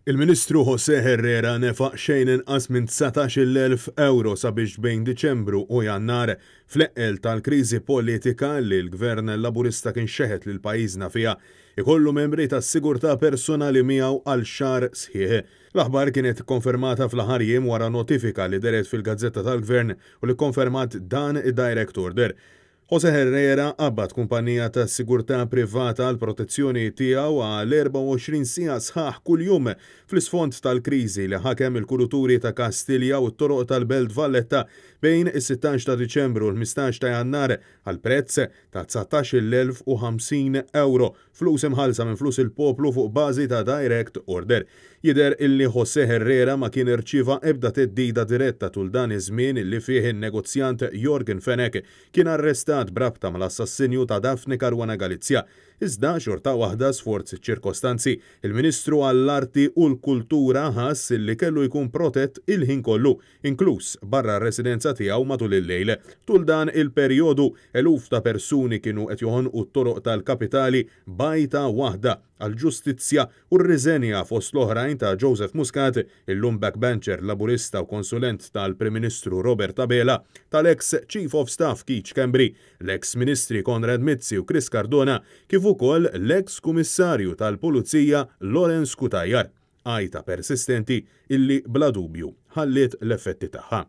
Il-Ministru José Herrera nefaq xejn inqas minn 19,000 euro sabiex bejn Diċembru u Jannar fl-eqqel tal-kriżi politika li l-Gvern Laburista kien xeħet lil pajjiżna fiha ikollu membri tas-sigurtà personali miegħu għal xahar sħiħ. L-aħbar kienet konfermata fl-aħħar jiem wara notifika li deret fil-Gazzetta tal-Gvern u li konfermat dan id-Direct Order. José Herrera qabad kumpanija ta' sigurtà privata għal protezzjoni tiegħu għal 24 siegħa sħaħ kuljum fl-isfond tal-kriżi li ħakem il-kuruturi ta' Kastilja u t-toroq tal-Belt Valletta bejn is-16 ta' Diċembru u l-15 ta' Jannar għal prezz ta' 19,050 euro flus imħallsa minn flus il-poplu fuq bażi ta' Direct Order. Jidher illi José Herrera ma kien irċieva ebda teddida diretta tul dan iż-żmien illi fih in-negozjant Jorgen Fenek kien arrestat brabta mal-assassinju ta' Daphne Caruana Galizia. Iżda xorta waħda sforzi ċirkostanzi, il-Ministru għall-Arti u l-Kultura ħass illi kellu jkun protett il-ħin kollu, inkluż barra r-residenza tiegħu matul il-lejl. Tul dan il-perjodu eluf ta' persuni kienu qed joħonqu t-toroq tal-kapitali bajta waħda għal-ġustizzja u r-riżenja fost l-oħrajn ta' Joseph Muscat, illum backbencher laburista u konsulent tal-Prim Ministru Robert Abela, tal-ex Chief of Staff Keith Schembri, l-ex Ministri Konrad Mizzi u Chris Cardona, kif ukoll l-ex Kummissarju tal-Pulizija Lawrence Cutajar, għajta persistenti illi bla dubju ħalliet l-effetti tagħha.